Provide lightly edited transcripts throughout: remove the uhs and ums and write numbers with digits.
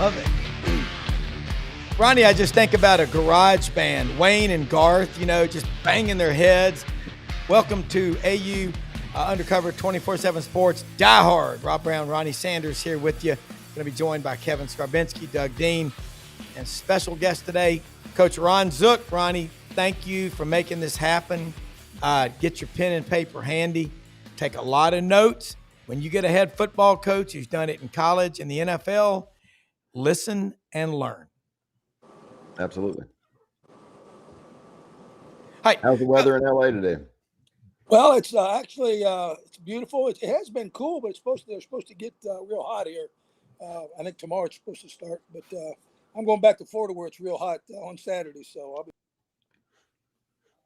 Love it. Ronnie, I just think about a garage band, Wayne and Garth, just banging their heads. Welcome to AU Undercover 24/7 Sports. Die Hard. Rob Browne, Ronnie Sanders here with you. Going to be joined by Kevin Skarbinski, Doug Dean, and special guest today, Coach Ron Zook. Ronnie, thank you for making this happen. Get your pen and paper handy. Take a lot of notes. When you get a head football coach who's done it in college and the NFL, listen and learn. Absolutely. Hi. How's the weather in LA today? Well, it's actually it's beautiful. It has been cool, but they're supposed to get real hot here. I think tomorrow it's supposed to start, but I'm going back to Florida where it's real hot on Saturday. So I'll be.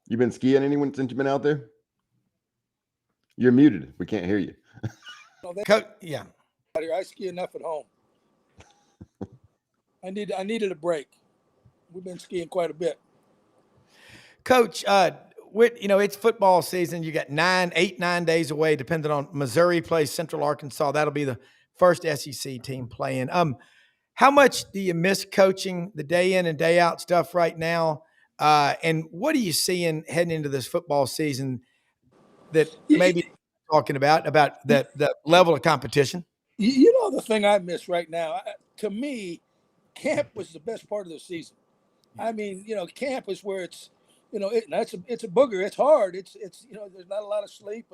You been skiing anyone since you've been out there? You're muted. We can't hear you. Yeah. I ski enough at home. I needed a break. We've been skiing quite a bit. Coach, it's football season. You got 9 days away, depending on Missouri plays Central Arkansas. That'll be the first SEC team playing. How much do you miss coaching, the day in and day out stuff right now? And what are you seeing heading into this football season that maybe talking about the level of competition? The thing I miss right now, to me, camp was the best part of the season. I mean, camp is where it's, it's a booger. It's hard. It's there's not a lot of sleep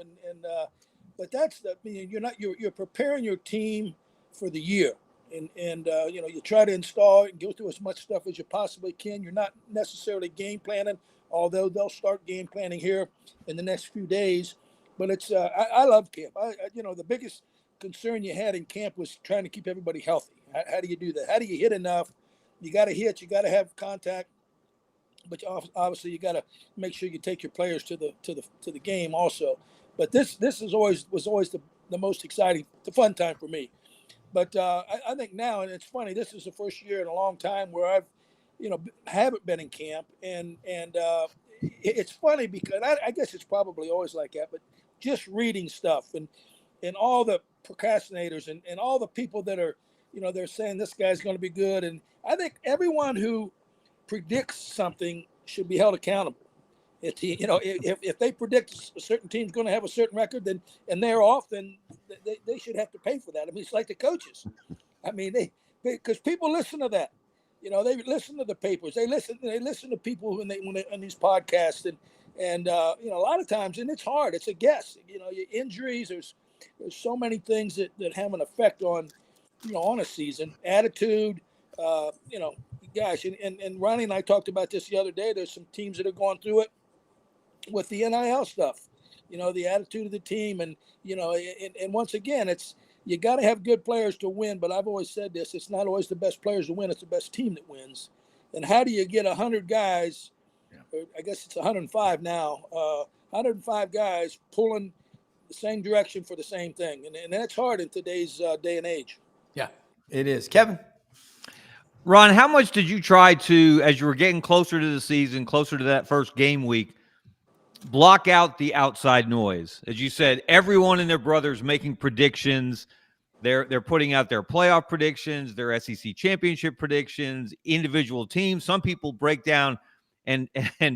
but that's you're preparing your team for the year, and you try to install and go through as much stuff as you possibly can. You're not necessarily game planning, although they'll start game planning here in the next few days. But it's I love camp. The biggest concern you had in camp was trying to keep everybody healthy. How do you do that? How do you hit enough? You got to hit. You got to have contact. But obviously, you got to make sure you take your players to the game also. But this was always the most exciting, the fun time for me. But I think now, and it's funny, this is the first year in a long time where I've, haven't been in camp, and it's funny because I guess it's probably always like that. But just reading stuff and all the procrastinators and all the people that are, they're saying this guy's going to be good, and I think everyone who predicts something should be held accountable. If they predict a certain team's going to have a certain record, and they're off, then they should have to pay for that. I mean, it's like the coaches. I mean, because people listen to that. They listen to the papers. They listen to people when they on these podcasts, and a lot of times, and it's hard. It's a guess. Your injuries. There's so many things that have an effect on a season. Attitude. Gosh, and Ronnie and I talked about this the other day. There's some teams that are going through it with the NIL stuff, the attitude of the team. And, and once again, you got to have good players to win. But I've always said this, it's not always the best players to win. It's the best team that wins. And how do you get 100 guys, or I guess it's 105 now, 105 guys pulling the same direction for the same thing? And that's hard in today's day and age. Yeah, it is. Kevin? Ron, how much did you try to, as you were getting closer to the season, closer to that first game week, block out the outside noise? As you said, everyone and their brothers making predictions. They're putting out their playoff predictions, their SEC championship predictions, individual teams. Some people break down and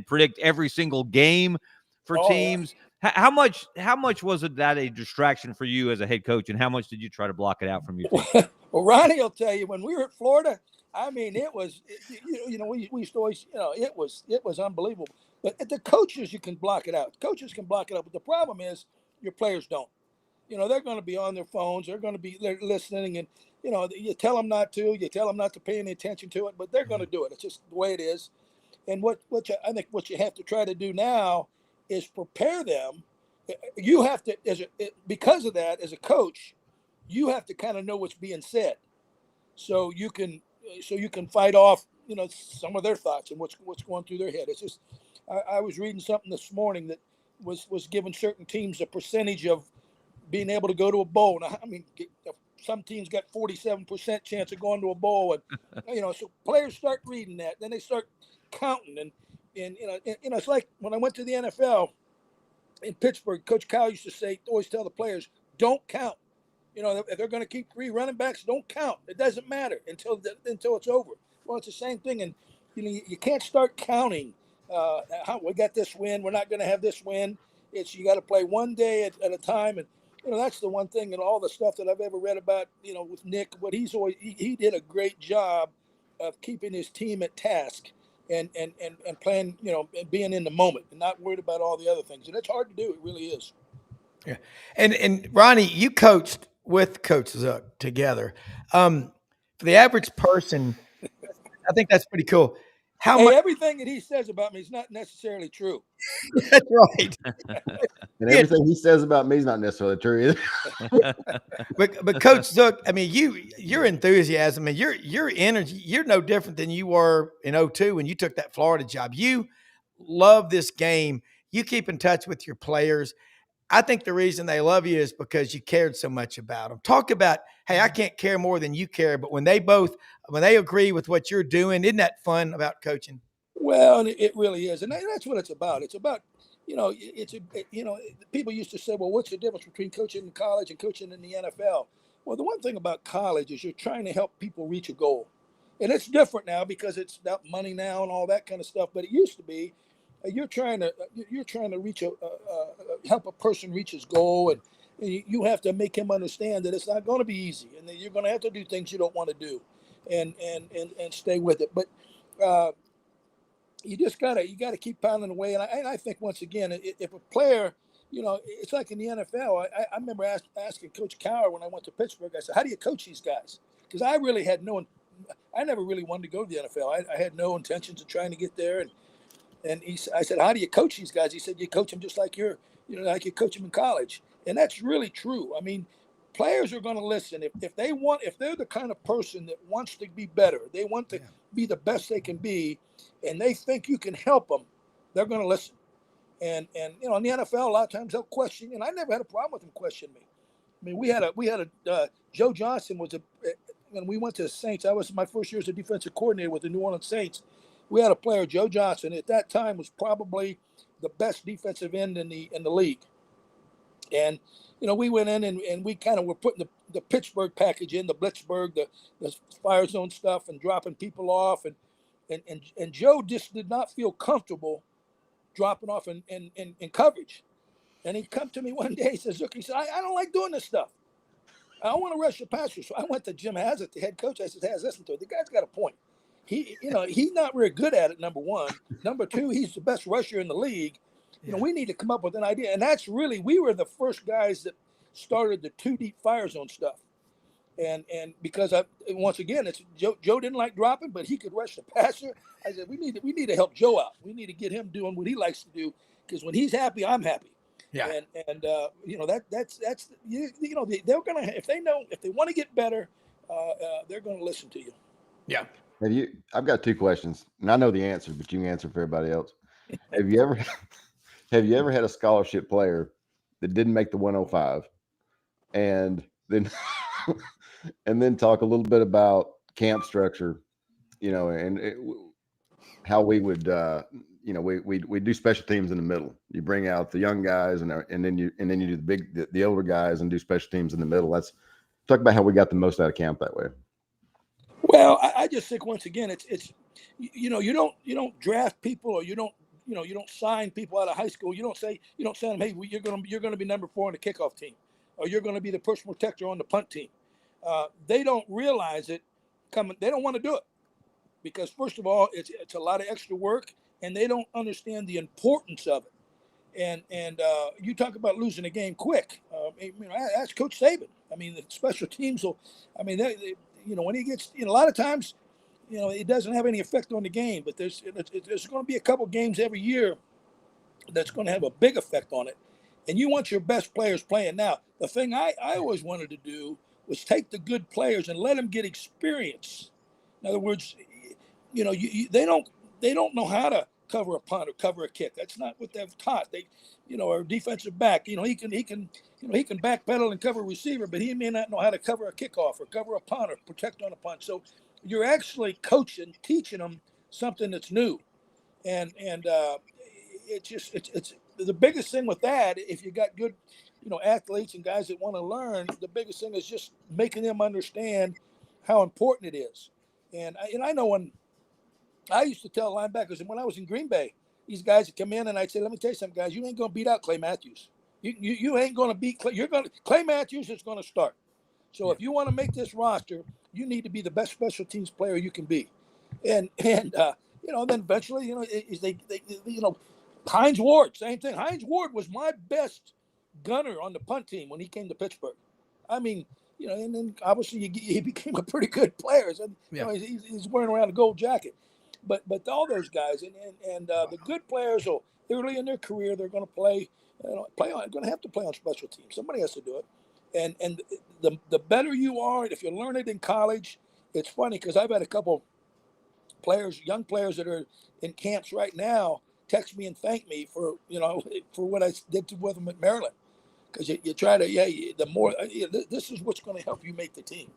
predict every single game for teams. Yeah. How much was that a distraction for you as a head coach, and how much did you try to block it out from your team? Well, Ronnie will tell you, when we were at Florida, I mean, it was, we used to always, it was unbelievable. But the coaches, you can block it out. Coaches can block it out. But the problem is your players don't. They're going to be on their phones. They're going to be listening. And, you tell them not to. You tell them not to pay any attention to it. But they're going to do it. It's just the way it is. And I think what you have to try to do now is prepare them. You have to, because of that, as a coach, you have to kind of know what's being said. So you can fight off, some of their thoughts and what's going through their head. It's just, I was reading something this morning that was giving certain teams a percentage of being able to go to a bowl. Now, I mean, some teams got 47% chance of going to a bowl, and so players start reading that, then they start counting, and it's like when I went to the NFL in Pittsburgh, Coach Kyle used to always tell the players, don't count. You know, if they're going to keep 3 running backs, don't count. It doesn't matter until it's over. Well, it's the same thing, and you can't start counting. How we got this win, we're not going to have this win. It's you got to play one day at a time, and that's the one thing in all the stuff that I've ever read about. With Nick, what he's always he did a great job of keeping his team at task and playing, and being in the moment and not worried about all the other things. And it's hard to do. It really is. Yeah. And Ronnie, you coached with Coach Zook together. For the average person, I think that's pretty cool. How much? Everything that he says about me is not necessarily true. That's right. And everything he says about me is not necessarily true either. But Coach Zook, I mean, your enthusiasm and your energy, you're no different than you were in 2002 when you took that Florida job. You love this game. You keep in touch with your players. I think the reason they love you is because you cared so much about them. Talk about, hey, I can't care more than you care, but when they agree with what you're doing, isn't that fun about coaching? Well, it really is, and that's what it's about. It's about, people used to say, well, what's the difference between coaching in college and coaching in the NFL? Well, the one thing about college is you're trying to help people reach a goal, and it's different now because it's about money now and all that kind of stuff. But it used to be, you're trying to reach help a person reach his goal, and you have to make him understand that it's not going to be easy, and that you're going to have to do things you don't want to do, and stay with it. But you just gotta keep pounding away. And I think once again, if a player, it's like in the NFL. I remember asking Coach Cowher when I went to Pittsburgh. I said, "How do you coach these guys?" Because I never really wanted to go to the NFL. I had no intentions of trying to get there. And I said, "How do you coach these guys?" He said, "You coach them just like like you coach them in college." And that's really true. I mean, players are going to listen if they're the kind of person that wants to be better. They want to be the best they can be, and they think you can help them. They're going to listen. And in the NFL, a lot of times they'll question, and I never had a problem with them questioning me. I mean, we had a Joe Johnson when we went to the Saints. That was my first year as a defensive coordinator with the New Orleans Saints. We had a player, Joe Johnson, at that time was probably the best defensive end in the league. And we went in and we kind of were putting the Pittsburgh package in, the Blitzburgh, the fire zone stuff, and dropping people off, and Joe just did not feel comfortable dropping off in coverage. And he come to me one day, he says, "Look," he said, I don't like doing this stuff. I don't want to rush the passer. So I went to Jim Haslett, the head coach. I said, "Haz, listen to it. The guy's got a point. He's not very good at it, number one. Number two, he's the best rusher in the league. We need to come up with an idea." And that's really, we were the first guys that started the 2-deep fire zone stuff. And because once again, it's Joe didn't like dropping, but he could rush the passer. I said, we need to help Joe out. We need to get him doing what he likes to do, because when he's happy, I'm happy. Yeah. And that's they're gonna, if they want to get better, they're gonna listen to you. Yeah. I've got 2 questions, and I know the answer, but you can answer for everybody else. Have you ever had a scholarship player that didn't make the 105, and then and then talk a little bit about camp structure, and how we would we do special teams in the middle. You bring out the young guys, and then you do the older guys and do special teams in the middle. Let's talk about how we got the most out of camp that way. Well, I just think once again, it's you don't draft people, or you don't sign people out of high school. You don't say to them, "Hey, you're gonna be number 4 on the kickoff team, or you're gonna be the push protector on the punt team." They don't realize it coming. They don't want to do it because, first of all, it's a lot of extra work, and they don't understand the importance of it. And you talk about losing a game quick. That's Coach Saban. I mean, the special teams will. I mean, when he gets, a lot of times, it doesn't have any effect on the game, but there's going to be a couple games every year that's going to have a big effect on it. And you want your best players playing. Now, the thing I always wanted to do was take the good players and let them get experience. In other words, they don't know how to cover a punt or cover a kick. That's not what they've taught. They, or defensive back, he can backpedal and cover a receiver, but he may not know how to cover a kickoff or cover a punt or protect on a punt. So you're actually coaching, teaching them something that's new, and it's the biggest thing with that, if you got good, athletes and guys that want to learn, the biggest thing is just making them understand how important it is. And I know when I used to tell linebackers, and when I was in Green Bay, these guys would come in and I'd say, let me tell you something, guys, you ain't going to beat out Clay Matthews. You ain't going to beat Clay. Clay Matthews is going to start. So if you want to make this roster, you need to be the best special teams player you can be. And then eventually, Hines Ward, same thing. Hines Ward was my best gunner on the punt team when he came to Pittsburgh. I mean, and then obviously he became a pretty good player. So, he's wearing around a gold jacket. But all those guys and the good players will early in their career they're going to play going to have to play on special teams. Somebody has to do it. And the better you are, if you learn it in college, it's funny because I've had a couple players, young players that are in camps right now, text me and thank me for what I did with them at Maryland. Because you try to the more this is what's going to help you make the team.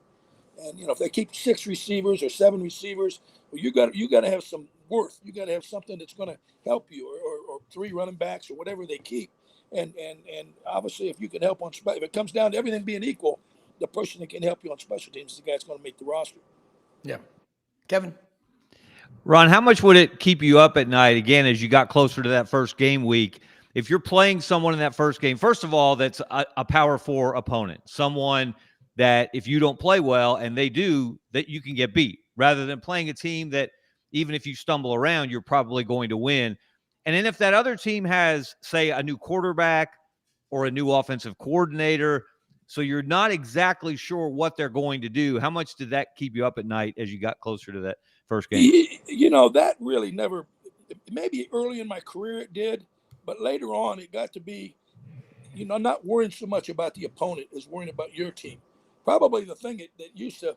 And if they keep 6 receivers or 7 receivers, well, you got to have some worth. You got to have something that's going to help you, or 3 running backs or whatever they keep. And obviously, if you can help if it comes down to everything being equal, the person that can help you on special teams is the guy that's going to make the roster. Yeah, Kevin. Ron, how much would it keep you up at night again as you got closer to that first game week? If you're playing someone in that first game, first of all, that's a Power 4 opponent, someone that if you don't play well and they do, that you can get beat, rather than playing a team that even if you stumble around, you're probably going to win. And then if that other team has, say, a new quarterback or a new offensive coordinator, so you're not exactly sure what they're going to do, how much did that keep you up at night as you got closer to that first game? That really never, maybe early in my career it did, but later on it got to be, not worrying so much about the opponent as worrying about your team. Probably the thing that used to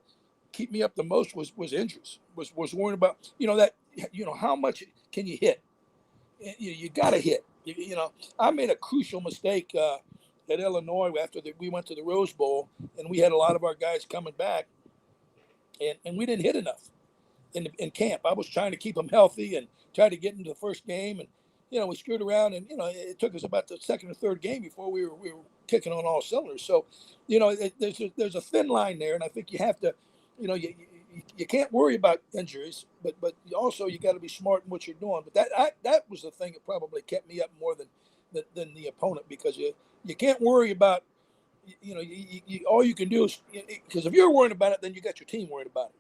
keep me up the most was injuries, was worrying about, how much can you hit? You got to hit. I made a crucial mistake at Illinois after we went to the Rose Bowl, and we had a lot of our guys coming back, and we didn't hit enough in camp. I was trying to keep them healthy and try to get into the first game, and we screwed around, and it took us about the second or third game before we were kicking on all cylinders. So, there's a thin line there, and I think you have to, you can't worry about injuries, but also you got to be smart in what you're doing. But that was the thing that probably kept me up more than the opponent, because you can't worry about, all you can do is, because if you're worried about it, then you got your team worried about it.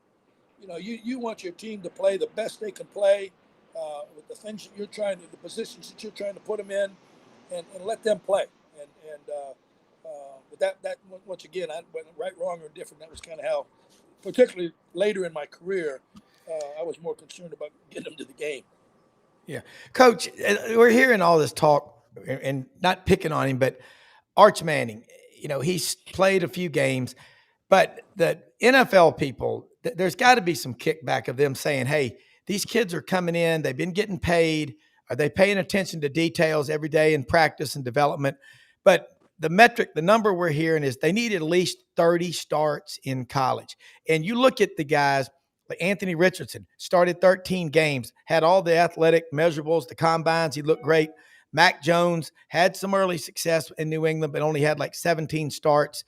You want your team to play the best they can play with the things that the positions that you're trying to put them in, and let them play. But that once again, right, wrong, or different, that was kind of how, particularly later in my career, I was more concerned about getting them to the game. Yeah, Coach, we're hearing all this talk, and not picking on him, but Arch Manning, he's played a few games, but the NFL people, there's got to be some kickback of them saying, hey, these kids are coming in, they've been getting paid. Are they paying attention to details every day in practice and development? But the number we're hearing is they need at least 30 starts in college. And you look at the guys like Anthony Richardson, started 13 games, had all the athletic measurables, the combines, he looked great. Mac Jones had some early success in New England, but only had like 17 starts.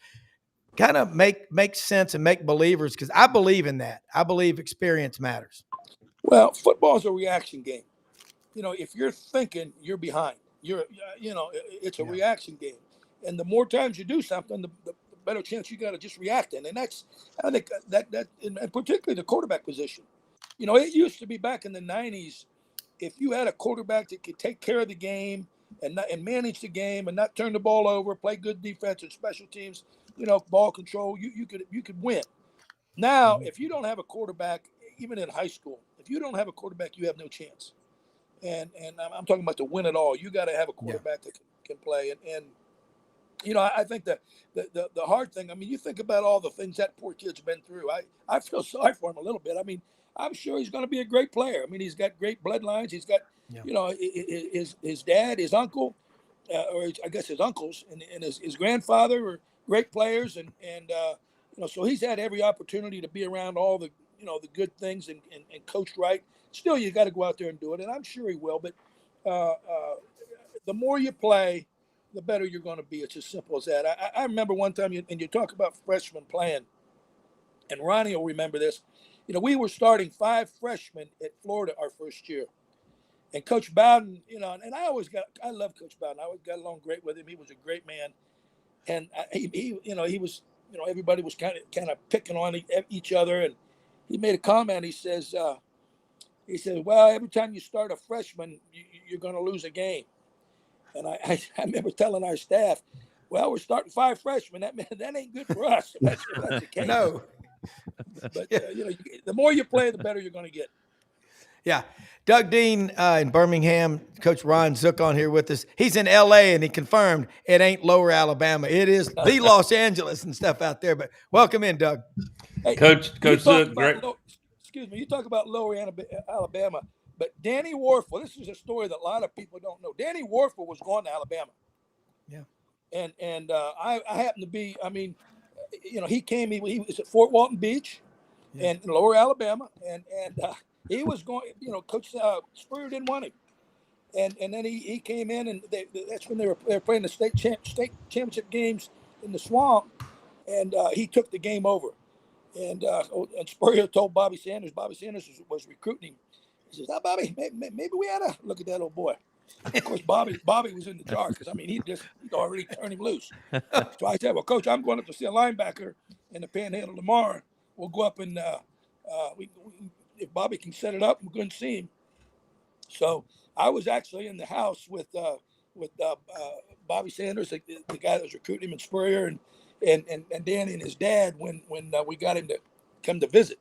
Kind of make sense and make believers, because I believe in that. I believe experience matters. Well, football is a reaction game. If you're thinking, you're behind. It's a reaction game. And the more times you do something, the better chance you got to just react in. And I think that and particularly the quarterback position. It used to be back in the 90s, if you had a quarterback that could take care of the game and manage the game and not turn the ball over, play good defense and special teams, ball control, you could win. Now, if you don't have a quarterback, even in high school, if you don't have a quarterback, you have no chance. And I'm talking about to win it all. You got to have a quarterback that can play. And I think that the hard thing, you think about all the things that poor kid's been through. I feel sorry for him a little bit. I'm sure he's going to be a great player. He's got great bloodlines. He's got, his dad, his uncle, or I guess his uncles and his grandfather are great players. And so he's had every opportunity to be around all the, the good things and coached right. Still, you got to go out there and do it. And I'm sure he will. But the more you play, the better you're going to be. It's as simple as that. I remember one time, and you talk about freshmen playing, and Ronnie will remember this. We were starting 5 freshmen at Florida our first year. And Coach Bowden, and I love Coach Bowden. I always got along great with him. He was a great man. And he was, everybody was kind of picking on each other. And he made a comment. He says, well, every time you start a freshman, you're going to lose a game. And I remember telling our staff, well, we're starting 5 freshmen. That ain't good for us. That's the case. No. But, the more you play, the better you're going to get. Yeah. Doug Dean in Birmingham, Coach Ron Zook on here with us. He's in L.A., and he confirmed it ain't Lower Alabama. It is the Los Angeles and stuff out there. But welcome in, Doug. Hey, Coach Zook, great. You talk about Lower Alabama, but Danny Warfel, this is a story that a lot of people don't know. Danny Warfel was going to Alabama. Yeah. And I happened to be, he came, he was at Fort Walton Beach and in Lower Alabama, and he was going, Coach Spurrier didn't want him. And then he came in, and that's when they were playing the state championship games in the Swamp, and he took the game over. And Spurrier told Bobby Sanders was recruiting him. He says, Bobby, maybe we ought to look at that old boy. Of course, Bobby was in the jar because, he'd already turned him loose. So I said, well, Coach, I'm going up to see a linebacker in the Panhandle tomorrow. We'll go up and if Bobby can set it up, we're going to see him. So I was actually in the house with Bobby Sanders, the guy that was recruiting him, and Spurrier, and Danny and his dad when we got him to come to visit.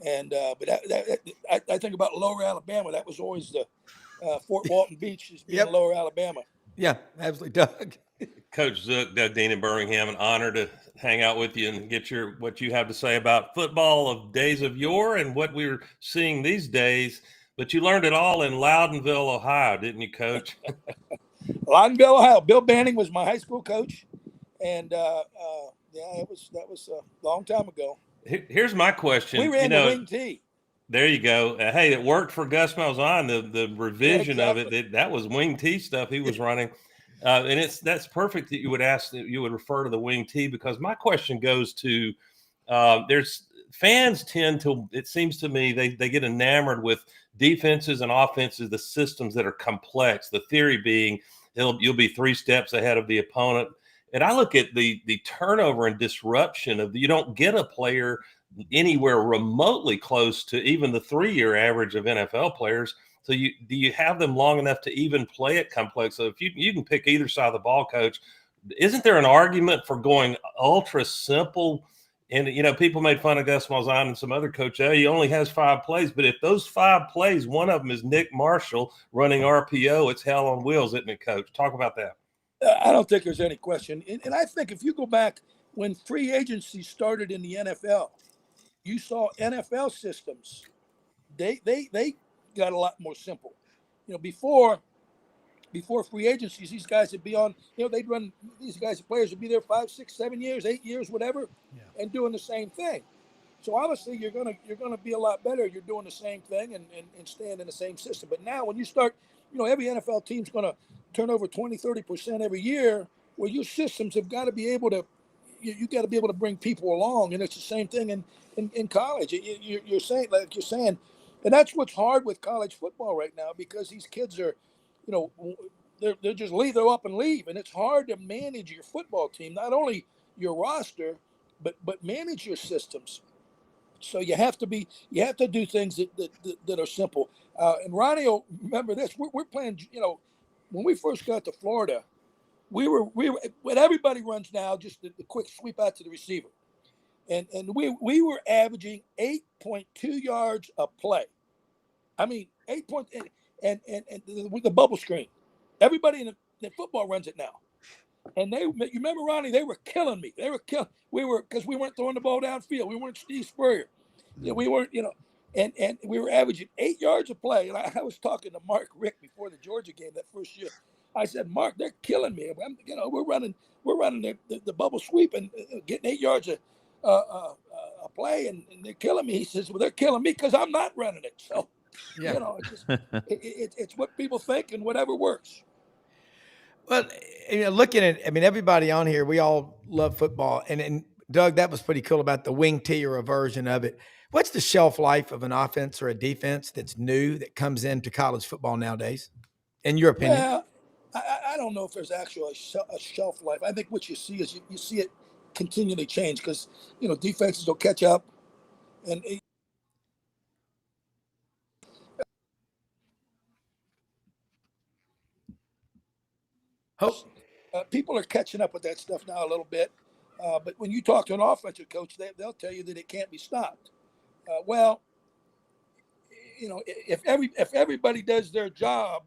And but I think about Lower Alabama. That was always the Fort Walton Beach is being Lower Alabama. Yeah, absolutely, Doug. Coach Zook, Doug Dean in Birmingham, an honor to hang out with you and get what you have to say about football of days of yore and what we're seeing these days. But you learned it all in Loudonville, Ohio, didn't you, Coach? Loudonville, Ohio. Bill Banning was my high school coach, and that was a long time ago. Here's my question. We ran the wing T. There you go. Hey, it worked for Gus Malzahn. The revision of it, that was wing T stuff he was running. And that's perfect that you would refer to the wing T, because my question goes to there's fans tend to, it seems to me, they get enamored with defenses and offenses, the systems that are complex. The theory being you'll be 3 steps ahead of the opponent. And I look at the turnover and disruption of you don't get a player anywhere remotely close to even the 3-year average of NFL players. So do you have them long enough to even play it complex? So if you can pick either side of the ball, Coach, isn't there an argument for going ultra simple? And, people made fun of Gus Malzahn and some other coach. He only has 5 plays. But if those 5 plays, one of them is Nick Marshall running RPO, it's hell on wheels, isn't it, Coach? Talk about that. I don't think there's any question. And I think if you go back when free agency started in the NFL, you saw NFL systems. They got a lot more simple. Before free agencies, these guys would be on, they'd run, these guys, players would be there 5, 6, 7 years, 8 years, whatever, and doing the same thing. So obviously you're gonna be a lot better. You're doing the same thing and staying in the same system. But now when you start, every NFL team's gonna turn over 20, 30% every year. Well, your systems have got to be able to, you got to be able to bring people along, and it's the same thing in college. You're saying, and that's what's hard with college football right now, because these kids are, they're just they're up and leave, and it's hard to manage your football team, not only your roster, but manage your systems. So you have to do things that are simple. And Ronnie will remember this. We're playing, when we first got to Florida, we were what everybody runs now, just the quick sweep out to the receiver. And we were averaging 8.2 yards a play. 8 points, and with the bubble screen. Everybody in the football runs it now. And you remember, Ronnie, they were killing me. Because we weren't throwing the ball downfield. We weren't Steve Spurrier. We weren't, and we were averaging 8 yards a play. And I was talking to Mark Rick before the Georgia game that first year. I said, Mark, they're killing me. We're running the bubble sweep and getting 8 yards a play, and they're killing me. He says, well, they're killing me because I'm not running it. So, it's what people think and whatever works. Well, looking at, everybody on here, we all love football. And Doug, that was pretty cool about the wing tee or a version of it. What's the shelf life of an offense or a defense that's new that comes into college football nowadays, in your opinion? Well, I don't know if there's actually a shelf life. I think what you see is you see it continually change because, defenses will catch up. And people are catching up with that stuff now a little bit. But when you talk to an offensive coach, they'll tell you that it can't be stopped. If everybody does their job,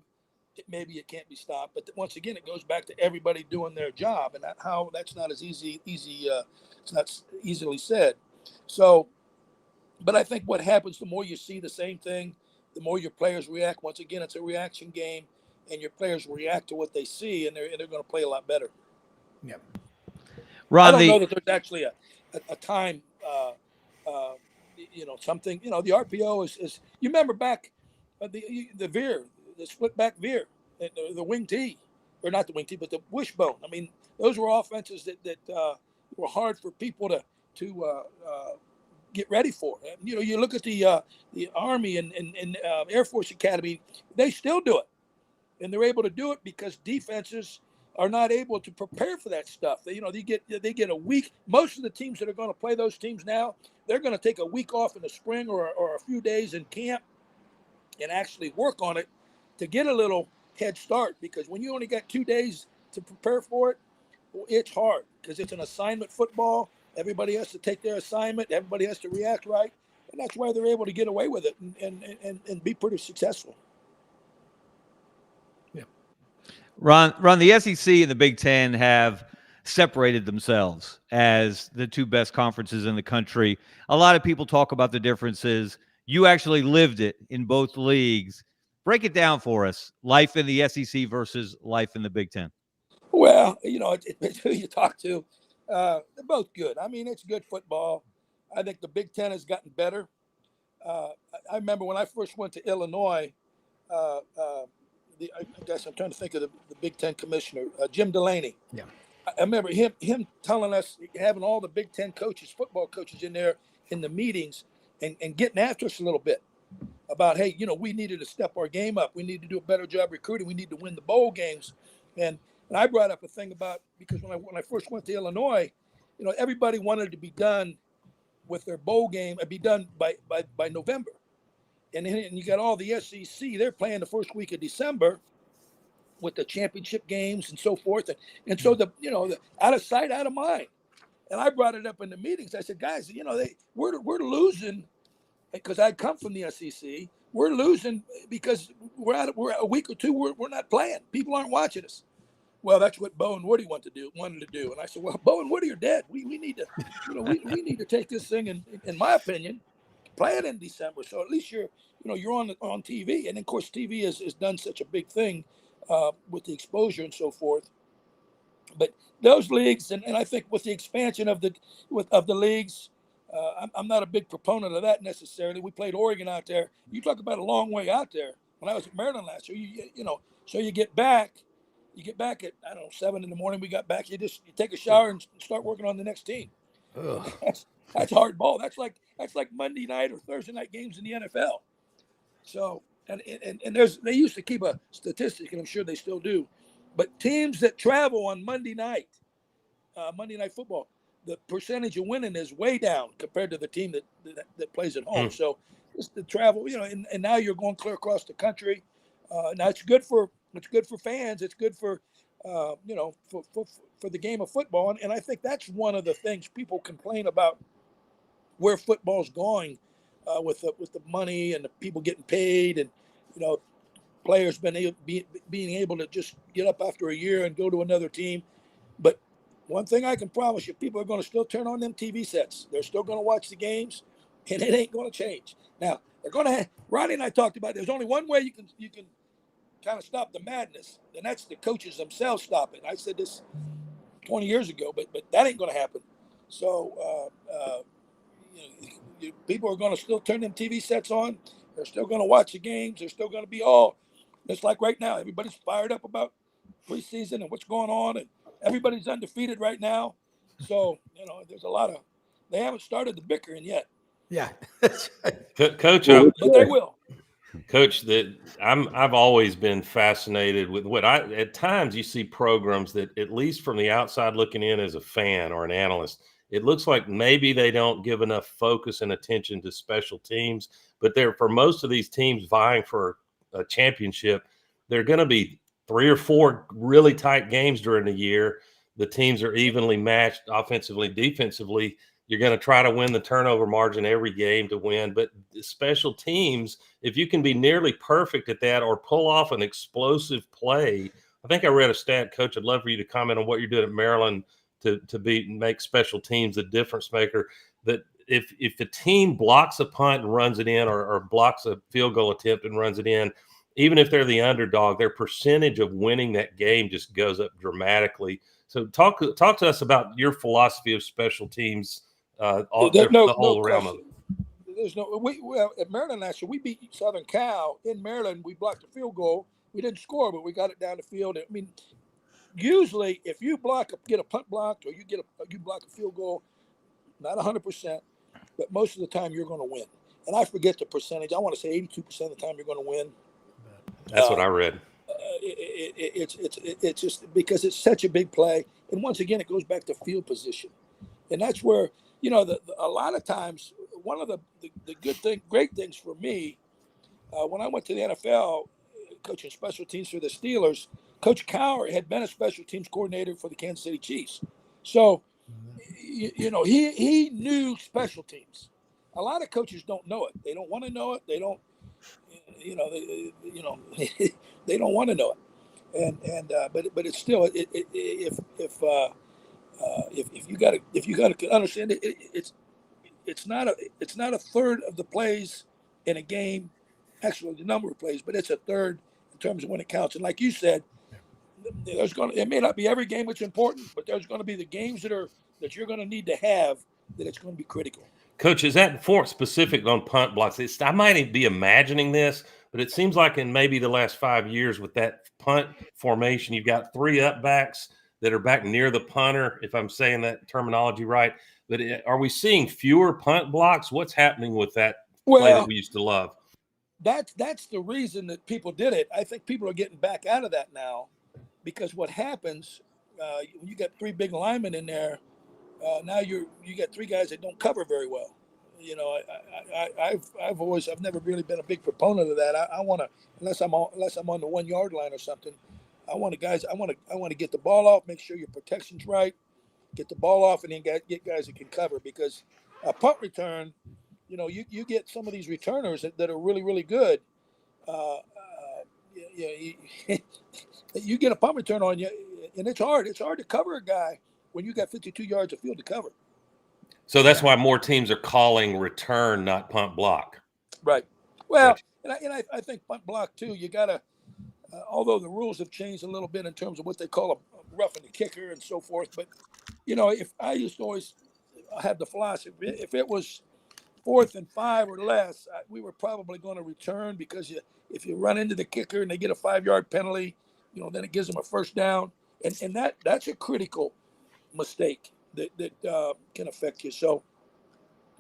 maybe it can't be stopped. But once again, it goes back to everybody doing their job, and that's not as easy. It's not easily said. So, but I think what happens, the more you see the same thing, the more your players react. Once again, it's a reaction game, and your players react to what they see, and they're going to play a lot better. Yeah. Ron, I don't know that there's actually a time, something. The RPO is. You remember back the veer, the split back veer, the wing tee, or not the wing tee, but the wishbone. Those were offenses that were hard for people to get ready for. You look at the Army and Air Force Academy, they still do it, and they're able to do it because defenses are not able to prepare for that stuff. They get a week. Most of the teams that are going to play those teams now, they're going to take a week off in the spring or a few days in camp and actually work on it to get a little head start, because when you only got 2 days to prepare for it, it's hard because it's an assignment football. Everybody has to take their assignment. Everybody has to react right. And that's why they're able to get away with it and be pretty successful. Ron, the SEC and the Big Ten have separated themselves as the two best conferences in the country. A lot of people talk about the differences. You actually lived it in both leagues. Break it down for us. Life in the SEC versus life in the Big Ten. Well, it's who you talk to. They're both good. It's good football. I think the Big Ten has gotten better. I remember when I first went to Illinois, I guess I'm trying to think of the Big Ten commissioner, Jim Delaney. Yeah. I remember him telling us, having all the Big Ten coaches, football coaches in there in the meetings and getting after us a little bit about, hey, we needed to step our game up. We need to do a better job recruiting. We need to win the bowl games. And I brought up a thing about, because when I first went to Illinois, everybody wanted to be done with their bowl game and be done by November. And you got all the SEC, they're playing the first week of December with the championship games and so forth. And so the out of sight, out of mind. And I brought it up in the meetings. I said, guys, we're losing, because I come from the SEC. We're losing because we're a week or two. We're not playing. People aren't watching us. Well, that's what Bo and Woody wanted to do. And I said, well, Bo and Woody are dead. We need to, we need to take this thing and, in my opinion, play it in December. So at least you're on TV. And of course, TV has done such a big thing with the exposure and so forth. But those leagues, and I think with the expansion of the leagues, I'm not a big proponent of that necessarily. We played Oregon out there. You talk about a long way out there. When I was at Maryland last year, so you get back. You get back at 7 in the morning. We got back. You take a shower and start working on the next team. That's hard ball. That's like Monday night or Thursday night games in the NFL. So and they used to keep a statistic, and I'm sure they still do. But teams that travel on Monday night football, the percentage of winning is way down compared to the team that plays at home. So it's the travel, and now you're going clear across the country. Now it's good for fans. It's good for for the game of football. And I think that's one of the things people complain about, where football's going with the money and the people getting paid, and players being able to just get up after a year and go to another team. But one thing I can promise you, people are going to still turn on them TV sets. They're still going to watch the games, and it ain't going to change. Now they're going to. Ronnie and I talked about, there's only one way you can kind of stop the madness, and that's the coaches themselves stop it. I said this 20 years ago, but that ain't going to happen. So people are going to still turn them TV sets on. They're still going to watch the games. They're still going to be all. It's like right now, everybody's fired up about preseason and what's going on, and everybody's undefeated right now. So there's a lot of they haven't started the bickering yet. Yeah, Coach, but they will. Coach, I've always been fascinated with what at times you see programs that, at least from the outside looking in as a fan or an analyst, it looks like maybe they don't give enough focus and attention to special teams. But for most of these teams vying for a championship, there are going to be 3 or 4 really tight games during the year. The teams are evenly matched offensively, defensively. You're going to try to win the turnover margin every game to win. But special teams, if you can be nearly perfect at that or pull off an explosive play, I think I read a stat, Coach. I'd love for you to comment on what you're doing at Maryland to make special teams a difference maker. That if the team blocks a punt and runs it in, or blocks a field goal attempt and runs it in, even if they're the underdog, their percentage of winning that game just goes up dramatically. So talk to us about your philosophy of special teams. The whole realm of it. There's well, at Maryland last year, we beat Southern Cal in Maryland. We blocked a field goal. We didn't score, but we got it down the field. I mean, usually if you get a punt blocked, or you block a field goal, not 100%, but most of the time you're going to win. And I forget the percentage. I want to say 82% of the time you're going to win. That's what I read. It's just because it's such a big play, and once again it goes back to field position, and that's where a lot of times one of the great things for me when I went to the NFL coaching special teams for the Steelers, Coach Cowher had been a special teams coordinator for the Kansas City Chiefs, so he knew special teams. A lot of coaches don't know it. They don't want to know it. They don't. They don't want to know it, but it's still if you got to understand it, it's not a third of the plays in a game, actually the number of plays, but it's a third in terms of when it counts. And like you said, it may not be every game that's important, but there's going to be the games that you're going to need to have that it's going to be critical. Coach, is that for specific on punt blocks? I might be imagining this, but it seems like in maybe the last 5 years with that punt formation, you've got 3 up backs that are back near the punter, if I'm saying that terminology right. But are we seeing fewer punt blocks? What's happening with that play that we used to love? That's the reason that people did it. I think people are getting back out of that now, because what happens when you got 3 big linemen in there, now you got 3 guys that don't cover very well. I've never really been a big proponent of that. I want to, unless I'm on the 1 yard line or something, I want to get the ball off, make sure your protection's right, get the ball off, and then get guys that can cover, because a punt return, you get some of these returners that are really, really good. You get a punt return on you, and it's hard. It's hard to cover a guy when you got 52 yards of field to cover. So that's why more teams are calling return, not punt block. Right. Well, and I think punt block too. You got to, although the rules have changed a little bit in terms of what they call a roughing the kicker and so forth. But if I used to always have the philosophy, if it was 4th and 5 or less, we were probably going to return, because if you run into the kicker and they get a 5-yard penalty, then it gives them a first down, and that's a critical mistake that can affect you. So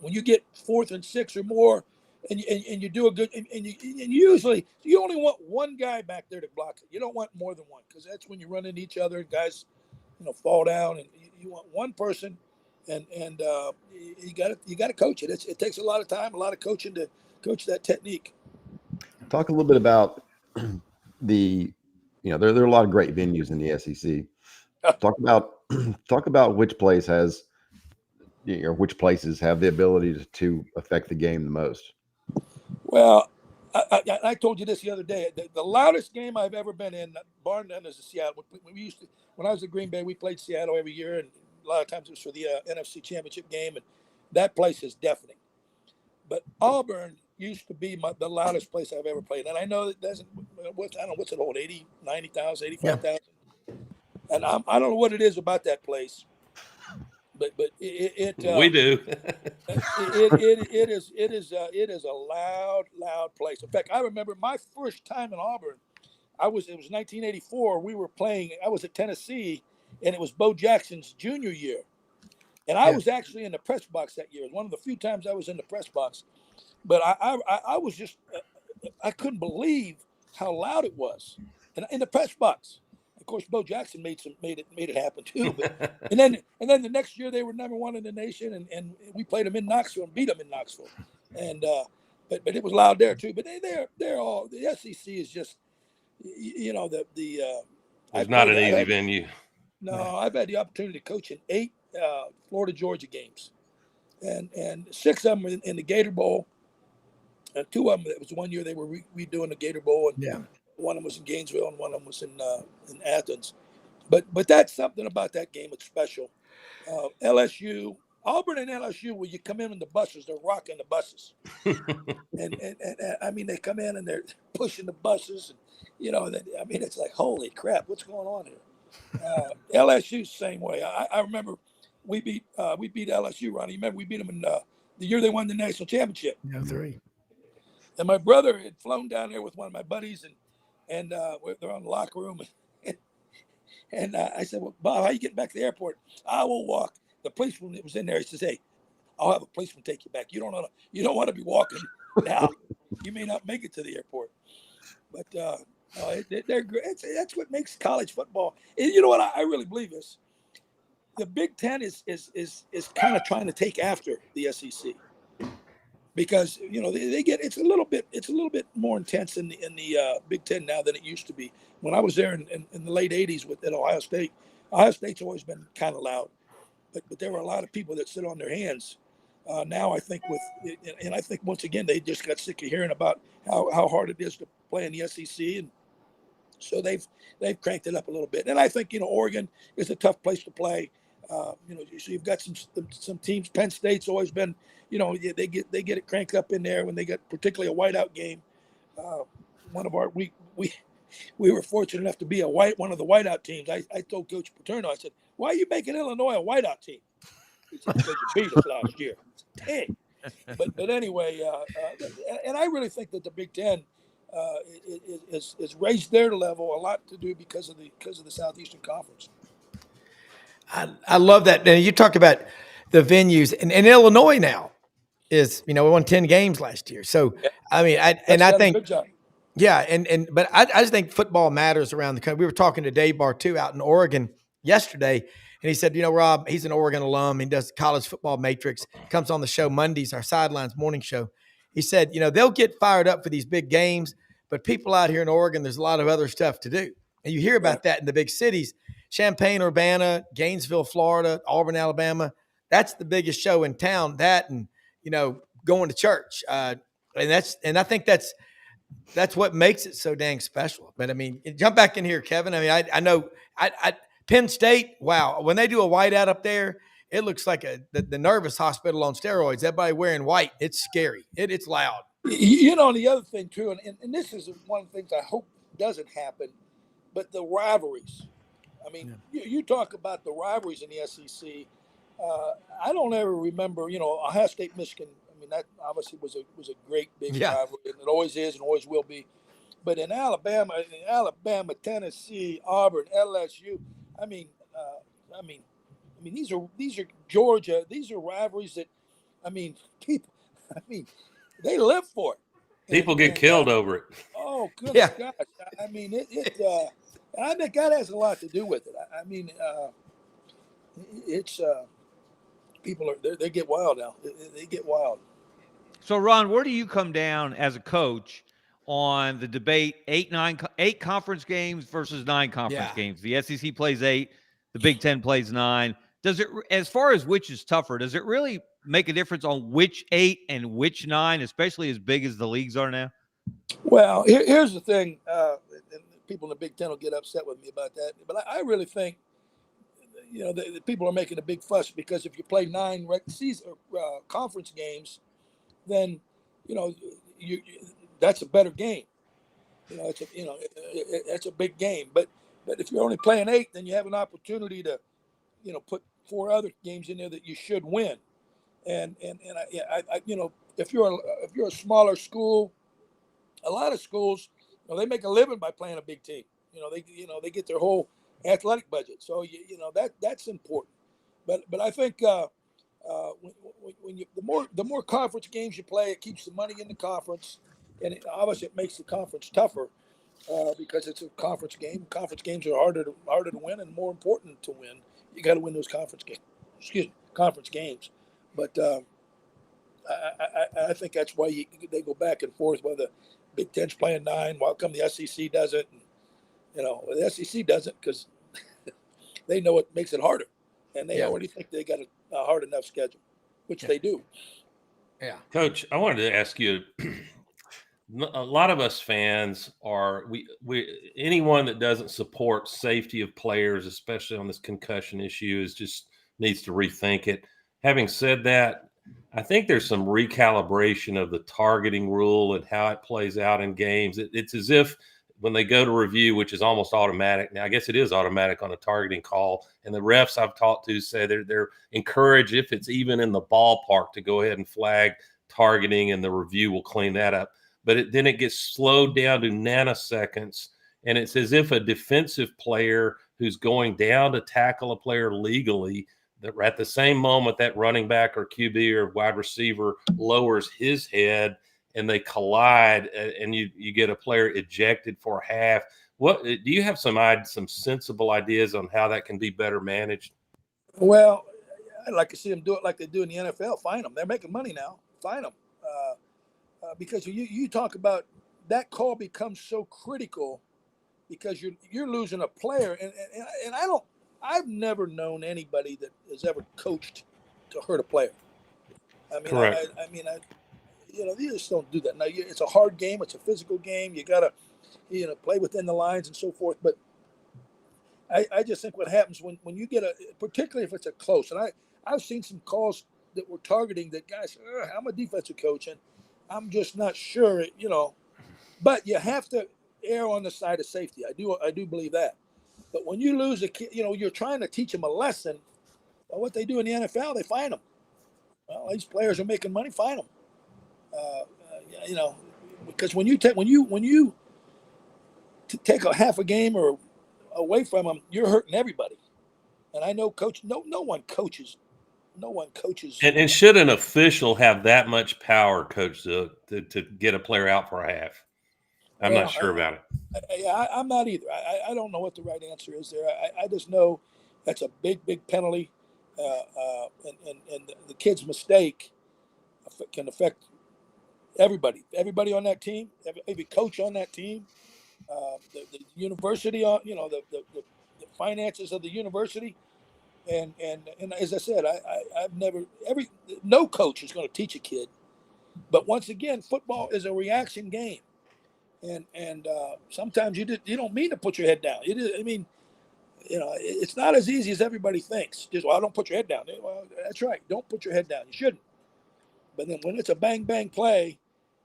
when you get 4th and 6 or more, and you do a good, and usually you only want one guy back there to block it. You don't want more than one, because that's when you run into each other and guys, fall down, and you want one person, and you got to coach it. It takes a lot of time, a lot of coaching to coach that technique. Talk a little bit about there are a lot of great venues in the SEC. Talk about which place has, which places have the ability to affect the game the most. Well, I told you this the other day. The loudest game I've ever been in, bar none, is Seattle. When I was at Green Bay, we played Seattle every year, and a lot of times it was for the NFC Championship game, and that place is deafening. But Auburn used to be the loudest place I've ever played, and I know that doesn't. I don't know what's it hold, 80, 90,000, 85,000. Yeah. And I don't know what it is about that place, but it we do. it is a loud place. In fact, I remember my first time in Auburn. It was 1984. We were playing. I was at Tennessee, and it was Bo Jackson's junior year, and I was actually in the press box that year. It was one of the few times I was in the press box. But I was just I couldn't believe how loud it was in the press box. Of course, Bo Jackson made it happen too. But and then the next year they were #1 in the nation, and we played them in Knoxville and beat them in Knoxville, and but it was loud there too. But they're all, the SEC is just, It's not an easy venue. No, I've had the opportunity to coach in 8 Florida Georgia games, and 6 of them in the Gator Bowl. And 2 of them, it was one year they were redoing the Gator Bowl, and one of them was in Gainesville, and one of them was in Athens. But that's something about that game that's special. LSU, Auburn, and LSU, when you come in the buses, they're rocking the buses, and I mean, they come in and they're pushing the buses, and it's like, holy crap, what's going on here? LSU same way. I remember we beat LSU, Ronnie. Remember we beat them in the year they won the national championship. 3. And my brother had flown down there with one of my buddies, and they're on the locker room. And I said, well, Bob, how you getting back to the airport? I will walk. The policeman that was in there, he says, hey, I'll have a policeman take you back. You don't want to be walking now. You may not make it to the airport. But they're great. That's what makes college football. And you know what I really believe is the Big Ten is kind of trying to take after the SEC. Because they get it's a little bit more intense in the Big Ten now than it used to be. When I was there in the late '80s at Ohio State, Ohio State's always been kind of loud, but there were a lot of people that sit on their hands. Now I think I think once again they just got sick of hearing about how hard it is to play in the SEC, and so they've cranked it up a little bit. And I think Oregon is a tough place to play. So you've got some teams. Penn State's always been, they get it cranked up in there when they get particularly a whiteout game. We were fortunate enough to be one of the whiteout teams. I told Coach Paterno, I said, "Why are you making Illinois a whiteout team?" He said, "Because you beat us last year." Dang. But anyway, and I really think that the Big Ten is raised their level a lot to do because of the Southeastern Conference. I love that. And you talk about the venues, and Illinois now is, we won 10 games last year. So, I mean, I think, good job. yeah. But I just think football matters around the country. We were talking to Dave Bartu out in Oregon yesterday, and he said, Rob, he's an Oregon alum. He does college football matrix, comes on the show Mondays, our Sidelines morning show. He said, they'll get fired up for these big games, but people out here in Oregon, there's a lot of other stuff to do. And you hear about that in the big cities. Champaign, Urbana, Gainesville, Florida, Auburn, Alabama. That's the biggest show in town. That and going to church, and I think that's what makes it so dang special. But I mean, jump back in here, Kevin. I mean, I know Penn State. Wow, when they do a whiteout up there, it looks like the nervous hospital on steroids. Everybody wearing white. It's scary. It's loud. The other thing too, and this is one of the things I hope doesn't happen, but the rivalries. I mean, you talk about the rivalries in the SEC. I don't ever remember, Ohio State, Michigan. I mean, that obviously was a great big rivalry, and it always is and always will be. But in Alabama, Tennessee, Auburn, LSU. I mean, these are Georgia. These are rivalries that, people. They live for it. People get killed over it. Oh, goodness gosh! I mean, I think that has a lot to do with it. I mean, it's people they get wild now. They get wild. So, Ron, where do you come down as a coach on the debate 8 conference games versus 9 conference games? The SEC plays 8, the Big Ten plays 9. Does it, as far as which is tougher, does it really make a difference on which 8 and which 9, especially as big as the leagues are now? Well, here's the thing. And people in the Big Ten will get upset with me about that, but I really think, the people are making a big fuss because if you play 9 season conference games, then that's a better game. It's a big game. But if you're only playing 8, then you have an opportunity to, put 4 other games in there that you should win. And I if you're a smaller school, a lot of schools You know, they make a living by playing a big team. They get their whole athletic budget. So that's important. But I think when the more conference games you play, it keeps the money in the conference, and obviously it makes the conference tougher because it's a conference game. Conference games are harder to win and more important to win. You got to win those conference games. But I think that's why they go back and forth. Why the Big Ten's playing 9, while come the SEC doesn't. The SEC doesn't because they know it makes it harder, and they already think they got a hard enough schedule, which they do. Yeah, Coach, I wanted to ask you. A lot of us fans are anyone that doesn't support safety of players, especially on this concussion issue, just needs to rethink it. Having said that, I think there's some recalibration of the targeting rule and how it plays out in games. It's as if when they go to review, which is almost automatic now, I guess it is automatic on a targeting call, and the refs I've talked to say they're encouraged, if it's even in the ballpark, to go ahead and flag targeting, and the review will clean that up. But then it gets slowed down to nanoseconds, and it's as if a defensive player who's going down to tackle a player legally, that at the same moment that running back or QB or wide receiver lowers his head and they collide, and you get a player ejected for a half. What do you have some sensible ideas on how that can be better managed? Well, I'd like to see them do it like they do in the NFL. Fine them. They're making money now. Fine them. Because you talk about that call becomes so critical because you're losing a player, and I've never known anybody that has ever coached to hurt a player. I mean, correct. You just don't do that. Now, it's a hard game. It's a physical game. You gotta, play within the lines and so forth. But I just think what happens when you get particularly if it's a close, and I've seen some calls that were targeting that guys. I'm a defensive coach, and I'm just not sure, but you have to err on the side of safety. I do believe that. But when you lose a kid, you're trying to teach them a lesson. Well, what they do in the NFL, they fine them. Well, these players are making money, fine them. Because when you take a half a game or away from them, you're hurting everybody. And I know no one coaches. And should an official have that much power, Coach Zook, to get a player out for a half? I'm not sure about it. I'm not either. I don't know what the right answer is there. I just know that's a big penalty, and the kid's mistake can affect everybody on that team, every coach on that team, the university, the finances of the university. And as I said, no coach is going to teach a kid, but once again, football is a reaction game, and sometimes you don't mean to put your head down. It's not as easy as everybody thinks. Just don't put your head down. Well, that's right, don't put your head down. You shouldn't. But then when it's a bang play,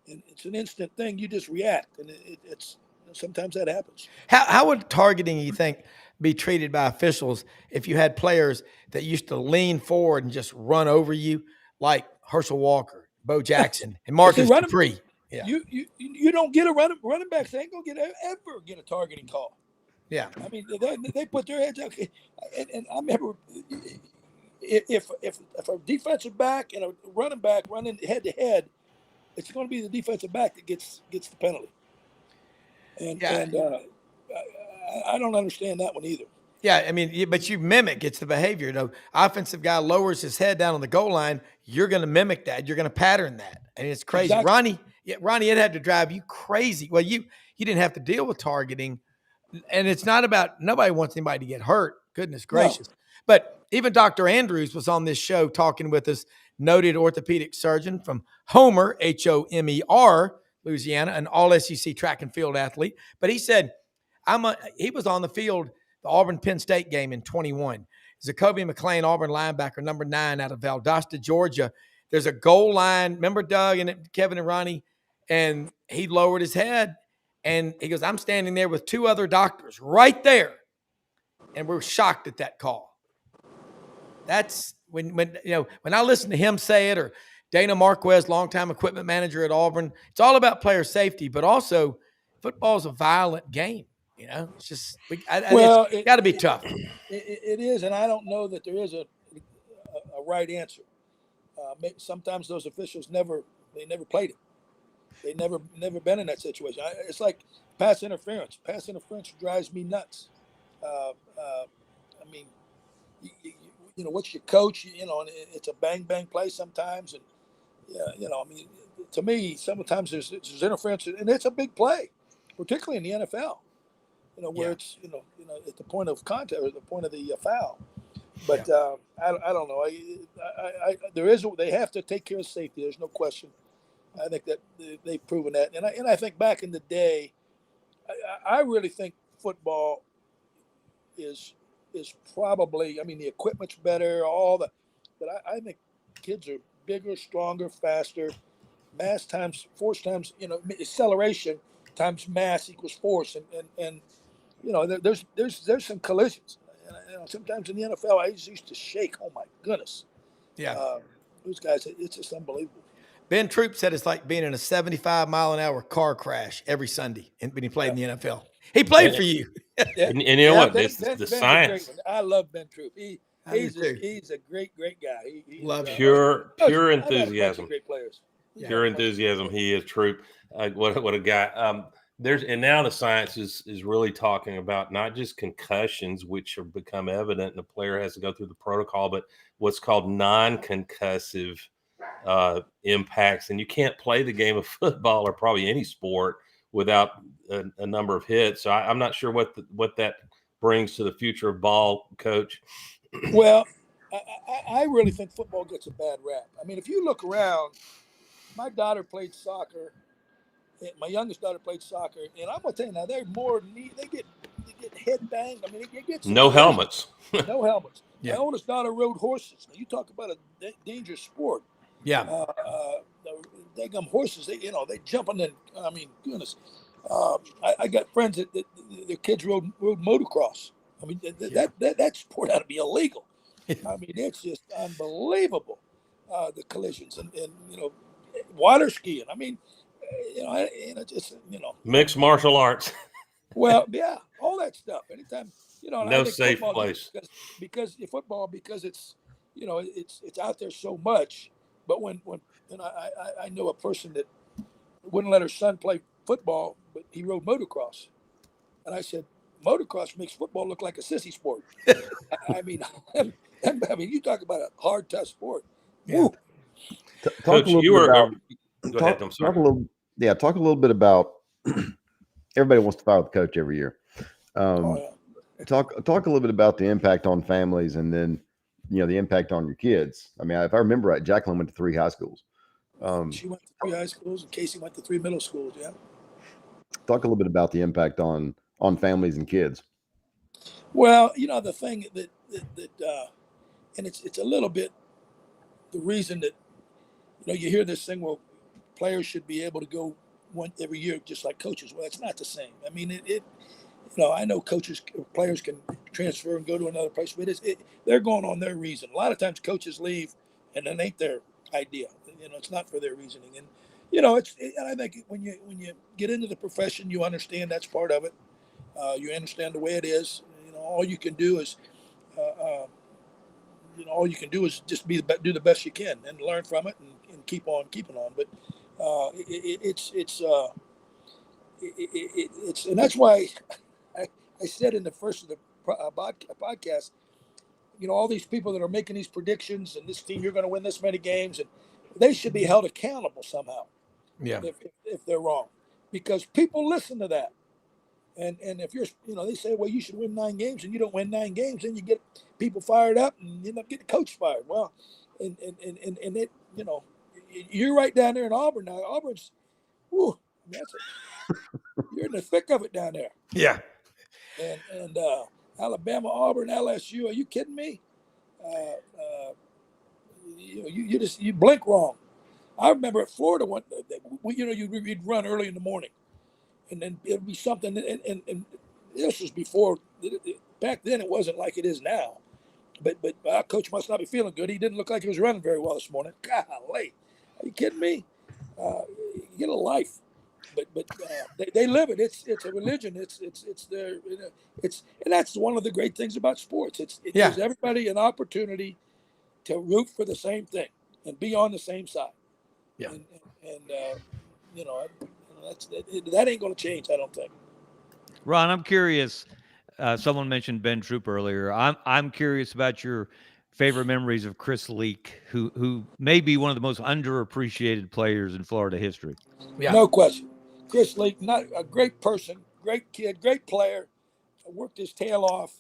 and it's an instant thing, you just react, and it's sometimes that happens. How would targeting, you think, be treated by officials if you had players that used to lean forward and just run over you, like Herschel Walker, Bo Jackson, and Marcus Dupree? Yeah. You don't get a running backs. They ain't gonna ever get a targeting call. Yeah, I mean they put their heads up, and I remember if a defensive back and a running back running head to head, it's going to be the defensive back that gets the penalty. And I don't understand that one either. Yeah, I mean, but you mimic. It's the behavior. Offensive guy lowers his head down on the goal line. You're going to mimic that. You're going to pattern that, and it's crazy. Exactly. Ronnie, it had to drive you crazy. Well, you didn't have to deal with targeting, and it's not about nobody wants anybody to get hurt. Goodness gracious! No. But even Dr. Andrews was on this show talking with us, noted orthopedic surgeon from Homer, Homer, Louisiana, an all-SEC track and field athlete. But he said, he was on the field, the Auburn-Penn State game in 21. Zacoby McClain, Auburn linebacker, number 9 out of Valdosta, Georgia. There's a goal line. Remember Doug and Kevin and Ronnie? And he lowered his head, and he goes, I'm standing there with 2 other doctors right there. And we're shocked at that call. That's when I listen to him say it, or Dana Marquez, longtime equipment manager at Auburn, it's all about player safety, but also football's a violent game. You know, it's just Well, it's got to be tough. It is, and I don't know that there is a right answer. Sometimes those officials never played it. They never been in that situation. It's like pass interference. Pass interference drives me nuts. I mean, you know, what's your coach? You know, and it's a bang play sometimes, and yeah, you know, I mean, to me, sometimes there's interference, and it's a big play, particularly in the NFL. You know, where it's you know at the point of contact or the point of the foul. But I don't know. They have to take care of safety. There's no question. I think that they've proven that, and I think back in the day, I really think football is probably. I mean, the equipment's better, but I think kids are bigger, stronger, faster. Mass times force times acceleration times mass equals force, and you know there's some collisions. And, you know, sometimes in the NFL, I used to shake. Oh my goodness! Yeah, Those guys, it's just unbelievable. Ben Troop said it's like being in a 75-mile-an-hour car crash every Sunday when he played in the NFL. He played for you. And you know what? It's the science. I love Ben Troop. He's a great guy. He pure enthusiasm. Great players. Pure enthusiasm. He is Troop. What a guy. And now the science is really talking about not just concussions, which have become evident, and the player has to go through the protocol, but what's called non-concussive impacts. And you can't play the game of football or probably any sport without a number of hits. So I'm not sure what that brings to the future of ball, Coach. Well, I really think football gets a bad rap. I mean, if you look around, my daughter played soccer. My youngest daughter played soccer, and I'm gonna tell you now, they're more neat. They get head banged. I mean, it gets no helmets. No helmets. Yeah. My oldest daughter rode horses. Now, you talk about a dangerous sport. Yeah. They gum horses. They jumping in. I mean, goodness. I got friends that their kids rode motocross. I mean, that sport ought to be illegal. I mean, it's just unbelievable. The collisions and water skiing. I mean, mixed martial arts. Well, yeah, all that stuff. Anytime, no safe place because football it's it's out there so much. But when I know a person that wouldn't let her son play football, but he rode motocross, and I said, motocross makes football look like a sissy sport. I mean, you talk about a hard, tough sport. Yeah. Coach, you were. Go ahead. I'm sorry. Talk a little bit about. Everybody wants to fire with the coach every year. Talk a little bit about the impact on families, and then the impact on your kids. I mean, if I remember right, Jacqueline went to 3 high schools. She went to 3 high schools, and Casey went to 3 middle schools. Yeah. Talk a little bit about the impact on families and kids. Well, the thing that and it's a little bit the reason that you hear this thing. Well, players should be able to go one every year, just like coaches. Well, it's not the same. I mean, I know players can transfer and go to another place, but they're going on their reason. A lot of times coaches leave and it ain't their idea. It's not for their reasoning. And, I think when you get into the profession, you understand that's part of it. You understand the way it is. All you can do is, just do the best you can and learn from it and keep on keeping on. But it's and that's why I said in the first of the podcast, all these people that are making these predictions and this team, you're going to win this many games, and they should be held accountable somehow. Yeah. If they're wrong, because people listen to that. And if you're, they say, well, you should win 9 games, and you don't win 9 games, then you get people fired up and you end up getting the coach fired. Well, and it, you're right down there in Auburn now. Auburn's, you're in the thick of it down there. Yeah. And Alabama, Auburn, LSU. Are you kidding me? You blink wrong. I remember at Florida you'd run early in the morning, and then it'd be something. And this was before. Back then, it wasn't like it is now. But our coach must not be feeling good. He didn't look like he was running very well this morning. Golly, are you kidding me? Get a life. they live it. It's a religion. It's their and that's one of the great things about sports. It gives everybody an opportunity to root for the same thing and be on the same side. Yeah. And you know, that ain't going to change, I don't think. Ron, I'm curious. Someone mentioned Ben Troop earlier. I'm curious about your favorite memories of Chris Leak, who may be one of the most underappreciated players in Florida history. Yeah. No question. Chris Leak, not a great person, great kid, great player, worked his tail off.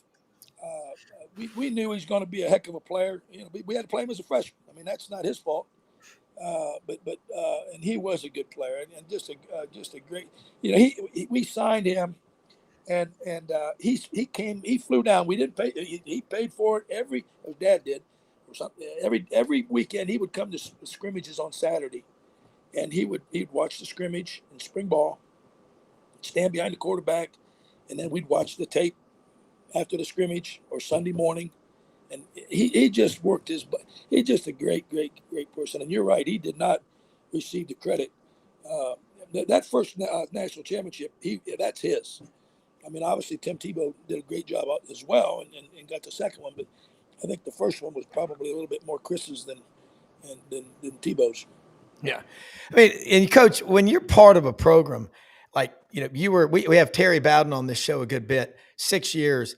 We knew he was going to be a heck of a player. You know, we had to play him as a freshman. I mean, that's not his fault. And he was a good player and just a great. You know, we signed him, and he flew down. We didn't pay. He paid for it his dad did, or something. Every weekend he would come to scrimmages on Saturday, and he'd watch the scrimmage in spring ball, stand behind the quarterback, and then we'd watch the tape after the scrimmage or Sunday morning. And he just worked his butt. He's just a great person. And you're right, he did not receive the credit. That first national championship, that's his. I mean, obviously Tim Tebow did a great job as well and got the second one, but I think the first one was probably a little bit more Chris's than Tebow's. Yeah. I mean, and Coach, when you're part of a program, like, you know, we have Terry Bowden on this show a good bit, 6 years.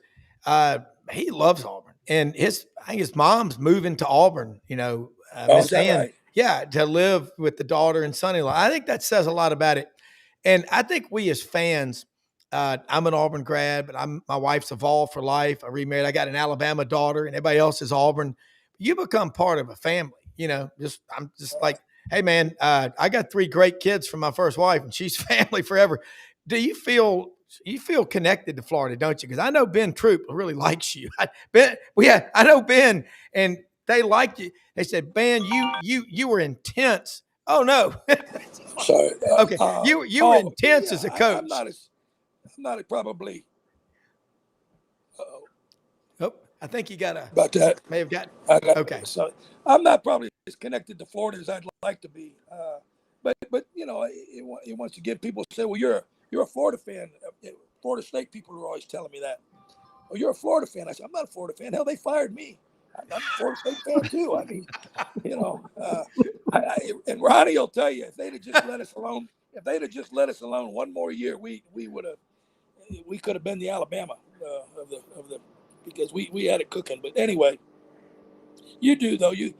He loves Auburn, and I think his mom's moving to Auburn, you know, Is that right? Yeah, to live with the daughter and son-in-law. I think that says a lot about it. And I think we as fans, I'm an Auburn grad, but my wife's a Vol for life. I remarried. I got an Alabama daughter, and everybody else is Auburn. You become part of a family, you know. I'm just like, hey man, I got 3 great kids from my first wife, and she's family forever. Do you feel connected to Florida, don't you? Because I know Ben Troop really likes you. I know Ben, and they liked you. They said, Ben, you were intense. Oh no, sorry. Okay, you were intense as a coach. I'm not probably. Oh, I think you got about that. May have got. Okay, so I'm not probably as connected to Florida as I'd like to be. But you know, it wants to get people to say, well, you're a Florida fan. Florida State people are always telling me that. Oh, you're a Florida fan. I said, I'm not a Florida fan. Hell, they fired me. I'm a Florida State fan too. I mean, you know, and Ronnie will tell you, if they'd have just let us alone, one more year, we could have been the Alabama of the because we had it cooking. But anyway, you do though. You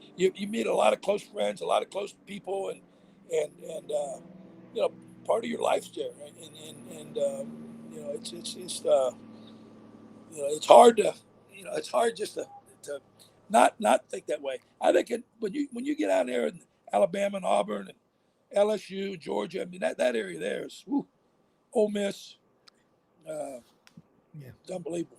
meet a lot of close friends, a lot of close people, and you know, part of your life's there, and you know, it's you know, it's hard to, you know, it's hard just to not think that way. I think when you get out there in Alabama and Auburn and LSU, Georgia, I mean that area there is, Ole Miss, it's unbelievable.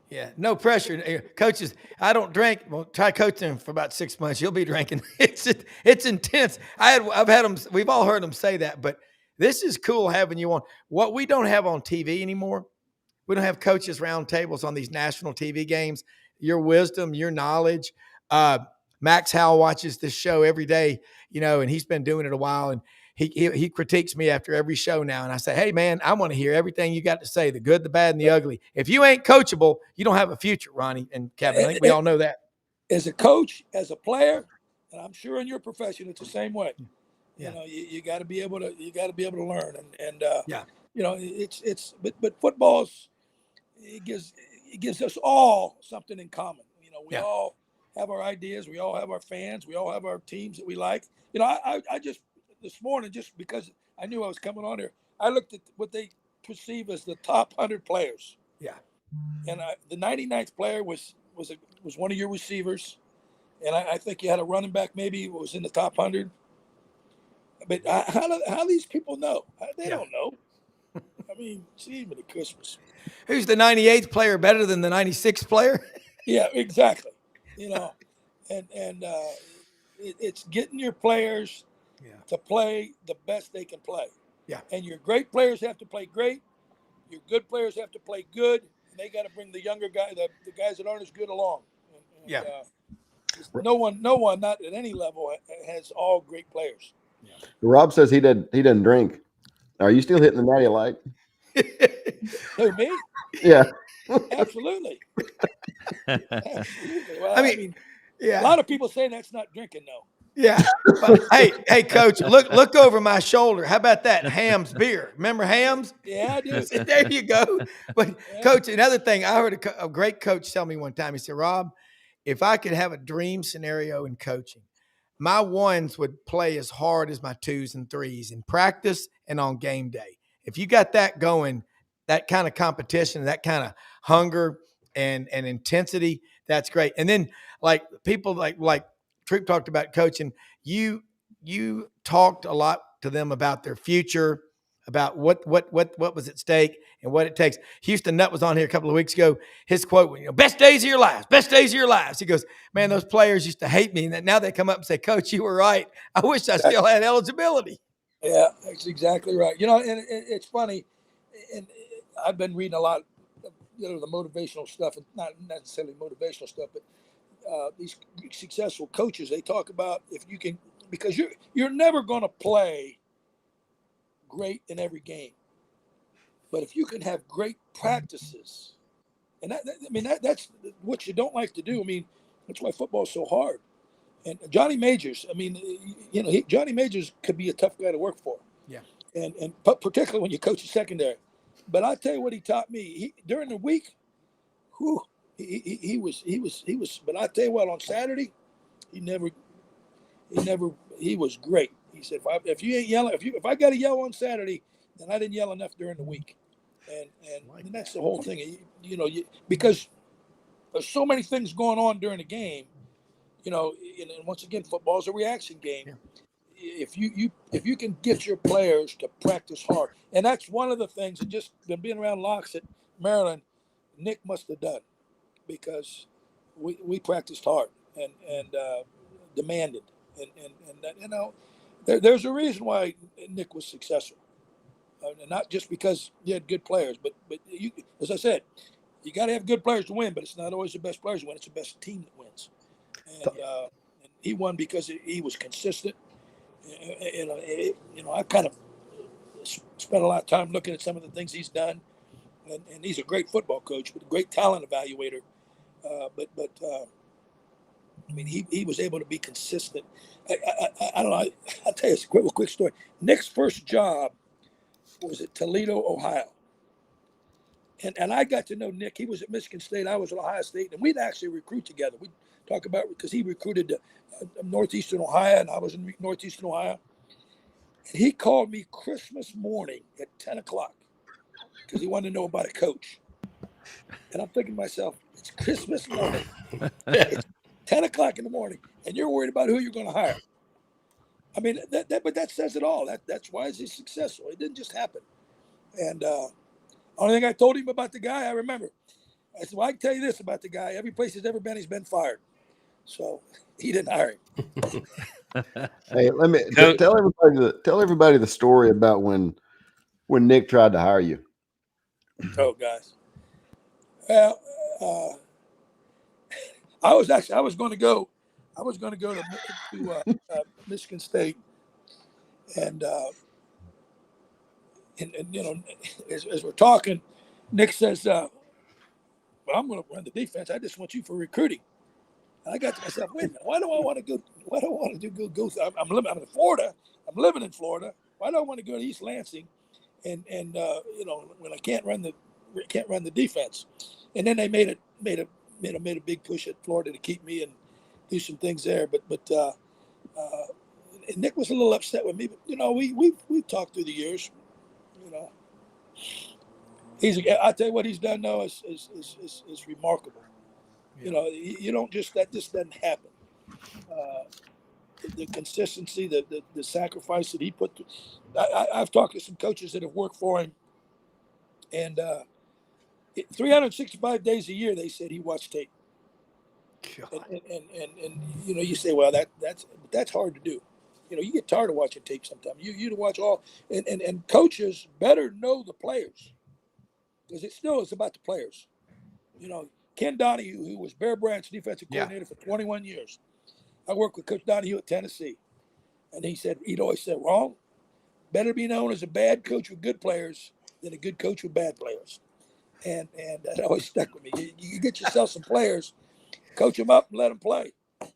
Yeah, no pressure. Coaches, I don't drink. Well, try coaching him for about 6 months. You'll be drinking. It's intense. I've had them. We've all heard them say that, but this is cool having you on. What we don't have on TV anymore, we don't have coaches round tables on these national TV games. Your wisdom, your knowledge. Max Howell watches this show every day, you know, and he's been doing it a while, and he critiques me after every show now. And I say, hey, man, I want to hear everything you got to say, the good, the bad, and the ugly. If you ain't coachable, you don't have a future, Ronnie and Kevin. I think we all know that. As a coach, as a player, and I'm sure in your profession, it's the same way. Yeah. You know, you got to be able to learn. And yeah, you know, but football's, it gives us all something in common. You know, we all have our ideas. We all have our fans. We all have our teams that we like. You know, I just, this morning, just because I knew I was coming on here, I looked at what they perceive as the top 100 players. Yeah. And the 99th player was one of your receivers. And I think you had a running back, maybe it was in the top 100. But how these people know? They don't know. I mean, gee, many Christmas. Who's the 98th player better than the 96th player? Yeah, exactly. You know, and it's getting your players to play the best they can play. Yeah. And your great players have to play great. Your good players have to play good. And they got to bring the younger guy, the guys that aren't as good along. And, no one, not at any level, has all great players. Rob says he doesn't drink. Are you still hitting the natty light? Who, me? Yeah. Absolutely. Absolutely. Well, I I mean, mean, yeah. a lot of people say that's not drinking, though. Yeah. But, hey, Coach, look over my shoulder. How about that Ham's beer? Remember Ham's? Yeah, I do. There you go. But Yeah. Coach, another thing, I heard a great coach tell me one time. He said, Rob, if I could have a dream scenario in coaching, my ones would play as hard as my twos and threes in practice and on game day. If you got that going, that kind of competition, that kind of hunger and intensity, that's great. And then like people like Troop talked about coaching, you talked a lot to them about their future, about what was at stake and what it takes. Houston Nutt was on here a couple of weeks ago. His quote, best days of your lives, best days of your lives. He goes, man, those players used to hate me. And now they come up and say, Coach, you were right. I wish I still had eligibility. Yeah, that's exactly right. And it's funny, and I've been reading a lot of, the motivational stuff, and not necessarily motivational stuff, but these successful coaches, they talk about if you can, because you're never going to play great in every game, but if you can have great practices, and that's what you don't like to do. I mean, that's why football is so hard. And Johnny Majors, I mean, Johnny Majors could be a tough guy to work for. Yeah. And particularly when you coach a secondary. But I'll tell you what he taught me. During the week, he was. But I tell you what, on Saturday, he was great. He said, if you ain't yelling, if I got to yell on Saturday, then I didn't yell enough during the week. And that's the whole thing. Because there's so many things going on during the game. And once again, football is a reaction game. Yeah. If you can get your players to practice hard, and that's one of the things that just being around locks at Maryland, Nick must have done, because we practiced hard and demanded, and there's a reason why Nick was successful, not just because he had good players, but you, as I said, you got to have good players to win, but it's not always the best players who win; it's the best team that wins. And he won because he was consistent. I kind of spent a lot of time looking at some of the things he's done, and he's a great football coach, but a great talent evaluator. But I mean, he was able to be consistent. I don't know. I'll tell you a quick story. Nick's first job was at Toledo, Ohio. And I got to know Nick. He was at Michigan State. I was at Ohio State. And we'd actually recruit together. We'd talk about, because he recruited Northeastern Ohio, and I was in Northeastern Ohio. And he called me Christmas morning at 10 o'clock because he wanted to know about a coach. And I'm thinking to myself, it's Christmas morning. It's 10 o'clock in the morning, and you're worried about who you're going to hire. I mean, but that says it all. That's why he's successful. It didn't just happen. And only thing I told him about the guy, I remember. I said, well, I can tell you this about the guy. Every place he's ever been, he's been fired. So he didn't hire him. Hey, let me tell everybody the story about when Nick tried to hire you. Oh, guys. Well, I was going to go to Michigan State, and as we're talking, Nick says, well, I'm going to run the defense. I just want you for recruiting. And I got to myself, wait a minute, why do I want to go? Why do I want to go? I'm in Florida. I'm living in Florida. Why do I want to go to East Lansing? And when I can't run the defense. And then they made a big push at Florida to keep me and do some things there. But and Nick was a little upset with me. But we've talked through the years. I tell you what he's done now is remarkable. Yeah. You don't that just doesn't happen. The consistency, the sacrifice that he put. I've talked to some coaches that have worked for him, and 365 days a year, they said he watched tape. And you say, well, that's hard to do. You get tired of watching tape sometimes. You watch all, and coaches better know the players, because it still is about the players. Ken Donahue, who was Bear Bryant's defensive coordinator for 21 years. I worked with Coach Donahue at Tennessee. And he'd always say, Ron, Better be known as a bad coach with good players than a good coach with bad players. And that always stuck with me. You get yourself some players, coach them up and let them play.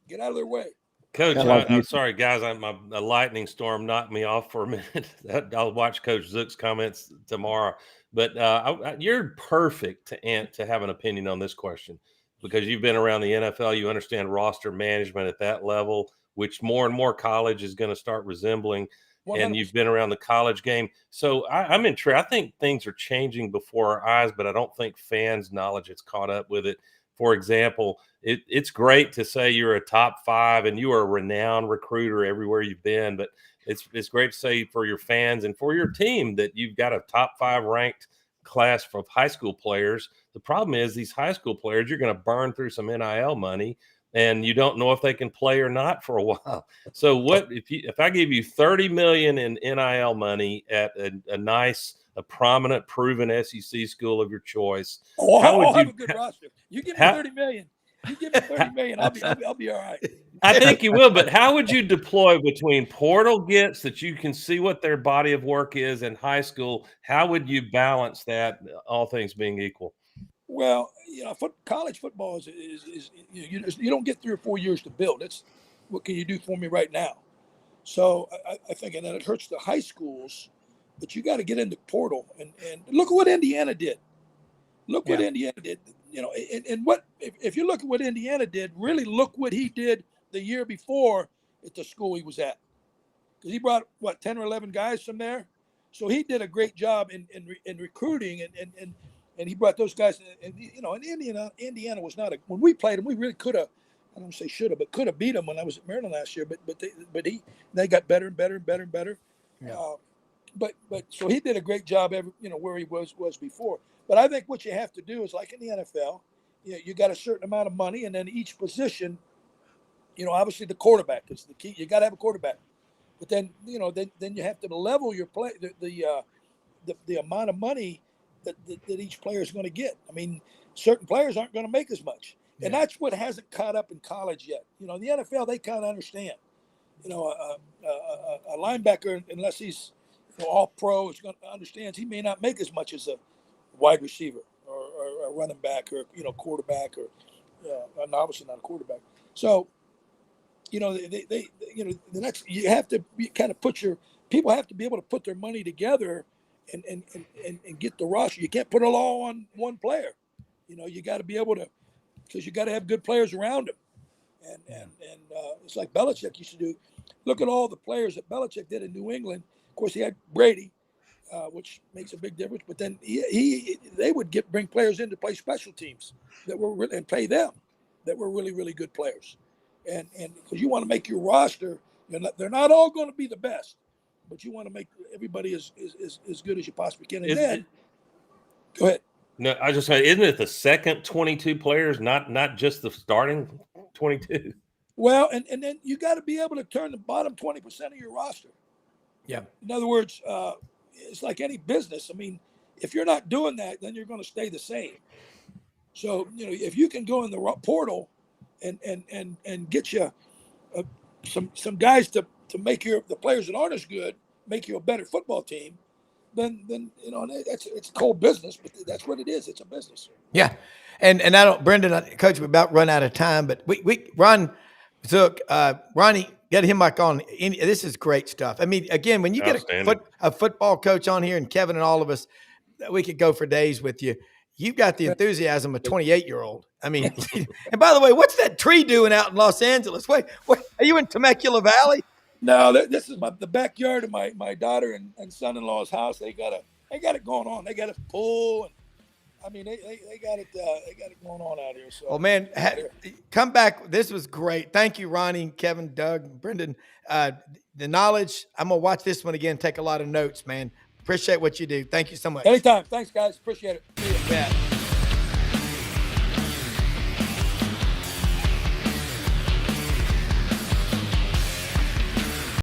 Get out of their way. Coach, Kinda like I'm you. sorry, guys. A lightning storm knocked me off for a minute. I'll watch Coach Zook's comments tomorrow. But you're perfect to have an opinion on this question because you've been around the NFL. You understand roster management at that level, which more and more college is going to start resembling. 100%. And you've been around the college game. So I'm intrigued. I think things are changing before our eyes, but I don't think fans' knowledge has caught up with it. For example, it's great to say you're a top 5 and you are a renowned recruiter everywhere you've been, but it's great to say for your fans and for your team that you've got a top 5 ranked class of high school players. The problem is these high school players, you're going to burn through some NIL money and you don't know if they can play or not for a while. So what if I give you $30 million in NIL money at a prominent, proven SEC school of your choice? I'll have a good roster. You give me $30 million. You give me $30 million. I'll be all right. I think you will, but how would you deploy between portal gets that you can see what their body of work is in high school? How would you balance that, all things being equal? Well, college football is you don't get 3 or 4 years to build. It's what can you do for me right now? So I think, and then it hurts the high schools, but you got to get into portal and look at what Indiana did. Look what Indiana did. And what if you look at what Indiana did, really look what he did the year before at the school he was at. Because he brought 10 or 11 guys from there. So he did a great job in recruiting and he brought those guys. And Indiana was not when we played him, we really could have. I don't say should have, but could have beat them when I was at Maryland last year. But they got better and better and better and better. Yeah. But so he did a great job where he was before. But I think what you have to do is like in the NFL, you got a certain amount of money, and then each position, obviously the quarterback is the key. You got to have a quarterback. But then then you have to level your play the amount of money that each player is going to get. I mean, certain players aren't going to make as much, and that's what hasn't caught up in college yet. In the NFL they kind of understand. A linebacker, unless he's all pro, understands he may not make as much as a wide receiver or a running back or quarterback or and obviously not a quarterback. So the next you have to kind of people have to be able to put their money together and get the roster. You can't put it all on one player. You got to be able to, because you got to have good players around him. And it's like Belichick used to do. Look at all the players that Belichick did in New England. Of course, he had Brady, which makes a big difference. But then they would bring players in to play special teams and pay them that were really, really good players. And because you want to make your roster, they're not all going to be the best, but you want to make everybody as good as you possibly can. And go ahead. No, I was just saying, isn't it the second 22 players, not just the starting 22? Well, and then you got to be able to turn the bottom 20% of your roster. Yeah. In other words, it's like any business. I mean, if you're not doing that, then you're going to stay the same. So, if you can go in the portal and get you some guys to make the players that aren't as good, make you a better football team, then it's cold business, but that's what it is. It's a business. Yeah. And I don't, Brendan, Coach, we're about run out of time, but we Ron Zook, Ronnie, get him back on. This is great stuff. I mean, again, when you get a football coach on here, and Kevin and all of us, we could go for days with you. You've got the enthusiasm of a 28-year-old. I mean, and by the way, what's that tree doing out in Los Angeles? Wait, are you in Temecula Valley? No, this is the backyard of my daughter and son-in-law's house. They got it going on. They got a pool. And, I mean, they got it going on out here. So, well, man, come back. This was great. Thank you, Ronnie, Kevin, Doug, Brendan. The knowledge. I'm gonna watch this one again. Take a lot of notes, man. Appreciate what you do. Thank you so much. Anytime. Thanks, guys. Appreciate it. Yeah.